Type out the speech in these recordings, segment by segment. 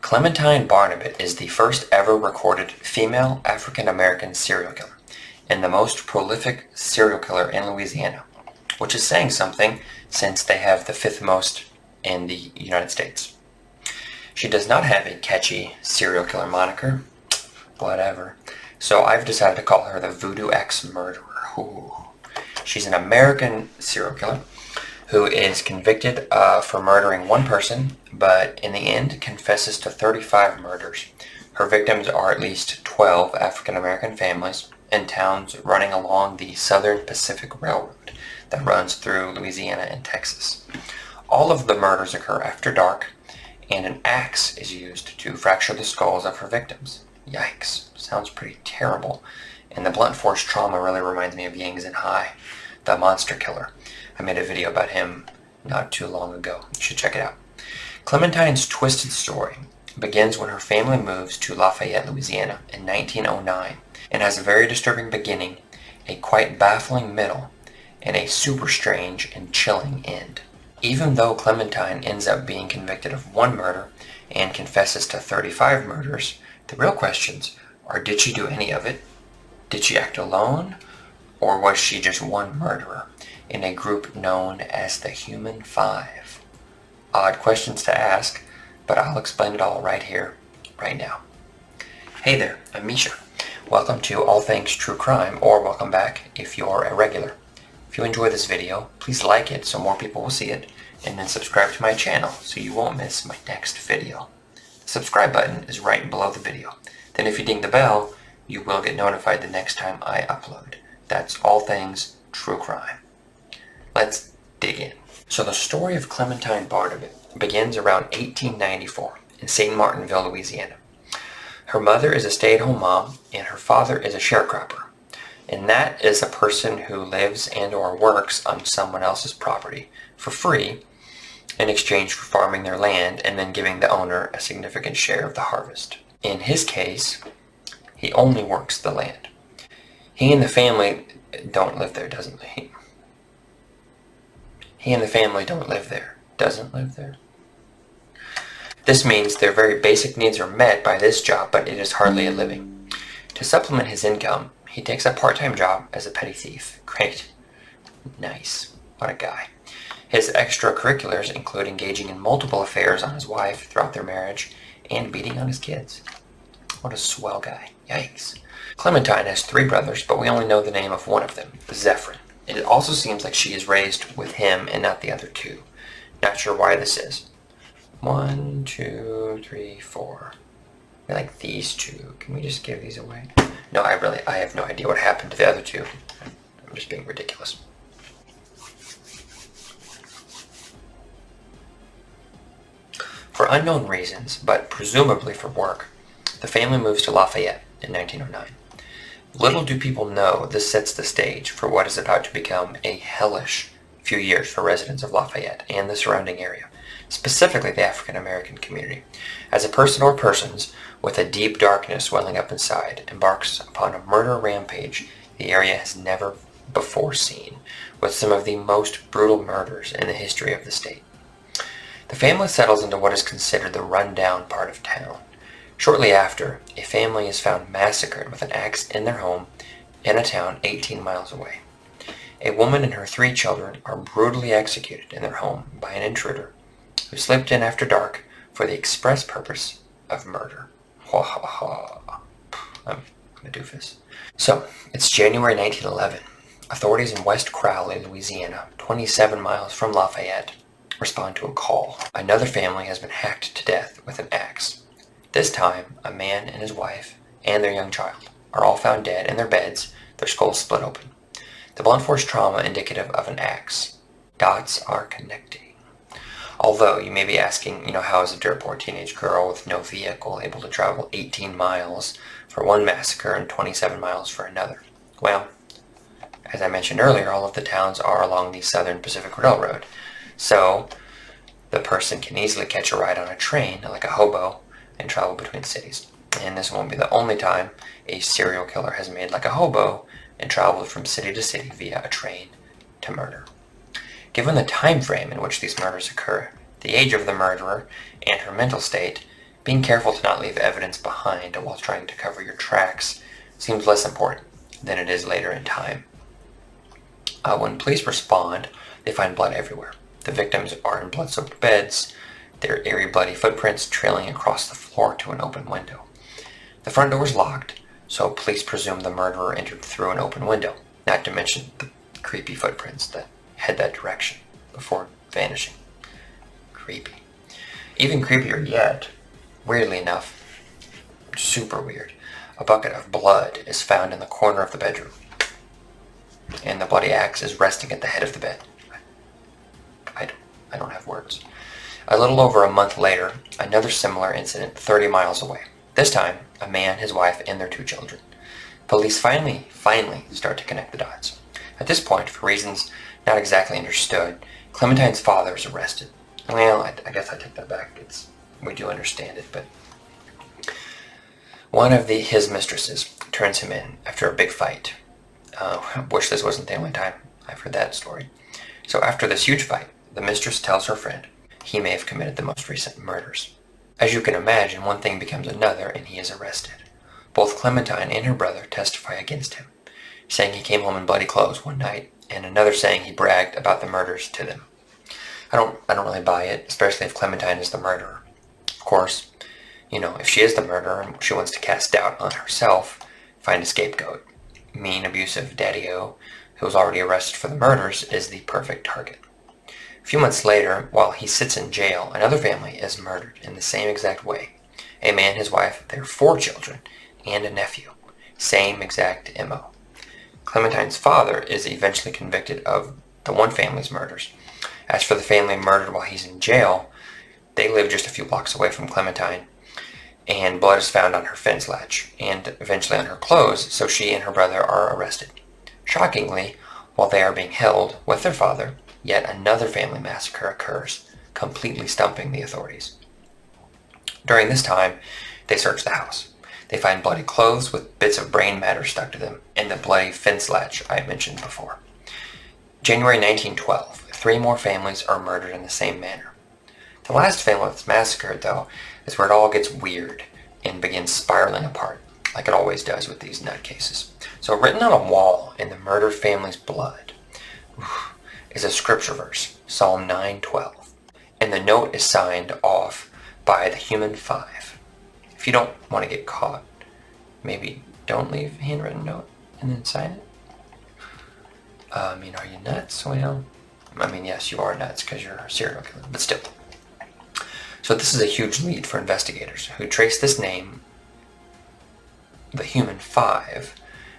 Clementine Barnabet is the first ever recorded female African-American serial killer and the most prolific serial killer in Louisiana, which is saying something since they have the fifth most in the United States. She does not have a catchy serial killer moniker, whatever, so I've decided to call her the Voodoo ex-murderer. Ooh. She's an American serial killer who is convicted for murdering one person, but in the end confesses to 35 murders. Her victims are at least 12 African-American families in towns running along the Southern Pacific Railroad that runs through Louisiana and Texas. All of the murders occur after dark, and an axe is used to fracture the skulls of her victims. Yikes, sounds pretty terrible. And the blunt force trauma really reminds me of Yang's and Hai, the monster killer. I made a video about him not too long ago. You should check it out. Clementine's twisted story begins when her family moves to Lafayette, Louisiana in 1909 and has a very disturbing beginning, a quite baffling middle, and a super strange and chilling end. Even though Clementine ends up being convicted of one murder and confesses to 35 murders, the real questions are, did she do any of it? Did she act alone? Or was she just one murderer in a group known as the Human Five? Odd questions to ask, but I'll explain it all right here, right now. Hey there, I'm Misha. Welcome to All Things True Crime, or welcome back if you're a regular. If you enjoy this video, please like it so more people will see it, and then subscribe to my channel so you won't miss my next video. The subscribe button is right below the video. Then if you ding the bell, you will get notified the next time I upload. That's All Things True Crime. Let's dig in. So the story of Clementine Barnabet begins around 1894 in St. Martinville, Louisiana. Her mother is a stay-at-home mom and her father is a sharecropper. And that is a person who lives and or works on someone else's property for free in exchange for farming their land and then giving the owner a significant share of the harvest. In his case, he only works the land. He and the family don't live there, doesn't he? He and the family don't live there, doesn't live there. This means their very basic needs are met by this job, but it is hardly a living. To supplement his income, he takes a part-time job as a petty thief. Great. Nice. What a guy. His extracurriculars include engaging in multiple affairs on his wife throughout their marriage and beating on his kids. What a swell guy. Yikes. Clementine has 3 brothers, but we only know the name of one of them, Zephyrin. It also seems like she is raised with him and not the other 2. Not sure why this is. 1, 2, 3, 4. I like these 2. Can we just give these away? No, I have no idea what happened to the other 2. I'm just being ridiculous. For unknown reasons, but presumably for work, the family moves to Lafayette in 1909. Little do people know this sets the stage for what is about to become a hellish few years for residents of Lafayette and the surrounding area, specifically the African American community, as a person or persons with a deep darkness welling up inside embarks upon a murder rampage the area has never before seen, with some of the most brutal murders in the history of the state. The family settles into what is considered the rundown part of town. Shortly after, a family is found massacred with an axe in their home in a town 18 miles away. A woman and her 3 children are brutally executed in their home by an intruder who slipped in after dark for the express purpose of murder. Ha ha ha. I'm a doofus. So, it's January 1911. Authorities in West Crowley, Louisiana, 27 miles from Lafayette, respond to a call. Another family has been hacked to death with an axe. This time, a man and his wife and their young child are all found dead in their beds, their skulls split open. The blunt force trauma indicative of an axe. Dots are connecting. Although you may be asking, how is a dirt poor teenage girl with no vehicle able to travel 18 miles for one massacre and 27 miles for another? Well, as I mentioned earlier, all of the towns are along the Southern Pacific Railroad. So, the person can easily catch a ride on a train, like a hobo, and travel between cities. And this won't be the only time a serial killer has made like a hobo and traveled from city to city via a train to murder. Given the time frame in which these murders occur, the age of the murderer, and her mental state, Being careful to not leave evidence behind while trying to cover your tracks seems less important than it is later in time. When police respond, they find blood everywhere. The victims are in blood-soaked beds, their eerie bloody footprints trailing across the floor to an open window. The front door is locked, so police presume the murderer entered through an open window, not to mention the creepy footprints that head that direction before vanishing. Creepy. Even creepier yet, weirdly enough, super weird, a bucket of blood is found in the corner of the bedroom, and the bloody axe is resting at the head of the bed. I don't have words. A little over a month later, another similar incident 30 miles away. This time, a man, his wife, and their 2 children. Police finally start to connect the dots. At this point, for reasons not exactly understood, Clementine's father is arrested. Well, I guess I take that back. We do understand it, but one of his mistresses turns him in after a big fight. Wish this wasn't the only time I've heard that story. So after this huge fight, the mistress tells her friend he may have committed the most recent murders. As you can imagine, one thing becomes another, and he is arrested. Both Clementine and her brother testify against him, saying he came home in bloody clothes one night, and another saying he bragged about the murders to them. I don't really buy it, especially if Clementine is the murderer. Of course, if she is the murderer and she wants to cast doubt on herself, find a scapegoat. Mean, abusive Daddy-O, who was already arrested for the murders, is the perfect target. A few months later, while he sits in jail, another family is murdered in the same exact way. A man, his wife, their 4 children, and a nephew. Same exact MO. Clementine's father is eventually convicted of the one family's murders. As for the family murdered while he's in jail, they live just a few blocks away from Clementine, and blood is found on her fence latch, and eventually on her clothes, so she and her brother are arrested. Shockingly, while they are being held with their father, yet another family massacre occurs, completely stumping the authorities. During this time, they search the house. They find bloody clothes with bits of brain matter stuck to them, and the bloody fence latch I mentioned before. January 1912, 3 more families are murdered in the same manner. The last family that's massacred, though, is where it all gets weird and begins spiraling apart, like it always does with these nutcases. So written on a wall in the murdered family's blood is a scripture verse, Psalm 9:12, and the note is signed off by the human 5. If you don't want to get caught, maybe don't leave a handwritten note and then sign it. Are you nuts? Well, yes, you are nuts because you're a serial killer, but still. So this is a huge lead for investigators who trace this name, the human 5,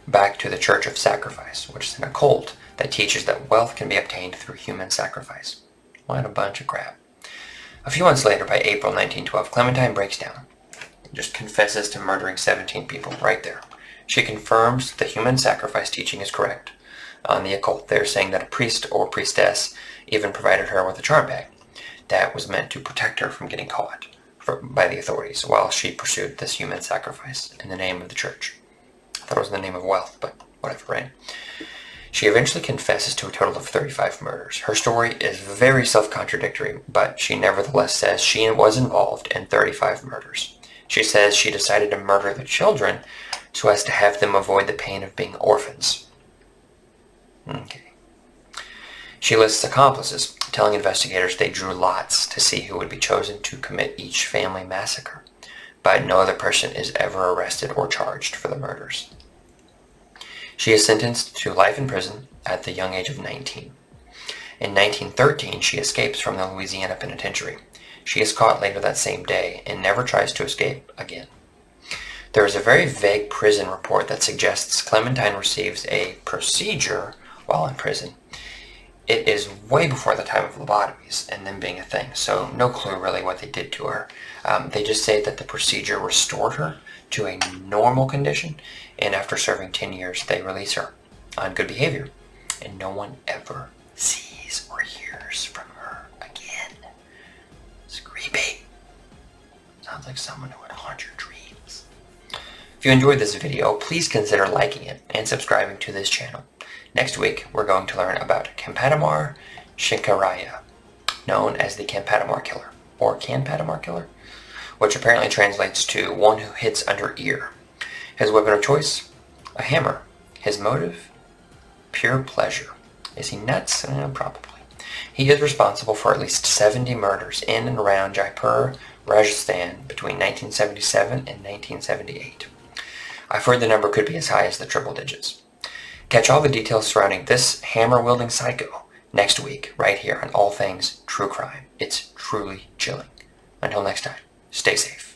back to the Church of Sacrifice, which is an occult that teaches that wealth can be obtained through human sacrifice. What a bunch of crap. A few months later, by April 1912, Clementine breaks down, just confesses to murdering 17 people right there. She confirms the human sacrifice teaching is correct. On the occult, they're saying that a priest or priestess even provided her with a charm bag that was meant to protect her from getting caught by the authorities while she pursued this human sacrifice in the name of the church. I thought it was in the name of wealth, but whatever, right? She eventually confesses to a total of 35 murders. Her story is very self-contradictory, but she nevertheless says she was involved in 35 murders. She says she decided to murder the children so as to have them avoid the pain of being orphans. Okay. She lists accomplices, telling investigators they drew lots to see who would be chosen to commit each family massacre, but no other person is ever arrested or charged for the murders. She is sentenced to life in prison at the young age of 19. In 1913, she escapes from the Louisiana penitentiary. She is caught later that same day and never tries to escape again. There is a very vague prison report that suggests Clementine receives a procedure while in prison. It is way before the time of lobotomies and them being a thing, so no clue really what they did to her. They just say that the procedure restored her to a normal condition, and after serving 10 years, they release her on good behavior, and no one ever sees or hears from her again. It's creepy. Sounds like someone who would haunt your dreams. If you enjoyed this video, please consider liking it and subscribing to this channel. Next week, we're going to learn about Campatamar Shinkaraya, known as the Campatamar Killer, or Canpatamar Killer. which apparently translates to one who hits under ear. His weapon of choice? A hammer. His motive? Pure pleasure. Is he nuts? Probably. He is responsible for at least 70 murders in and around Jaipur, Rajasthan between 1977 and 1978. I've heard the number could be as high as the triple digits. Catch all the details surrounding this hammer-wielding psycho next week, right here on All Things True Crime. It's truly chilling. Until next time, stay safe.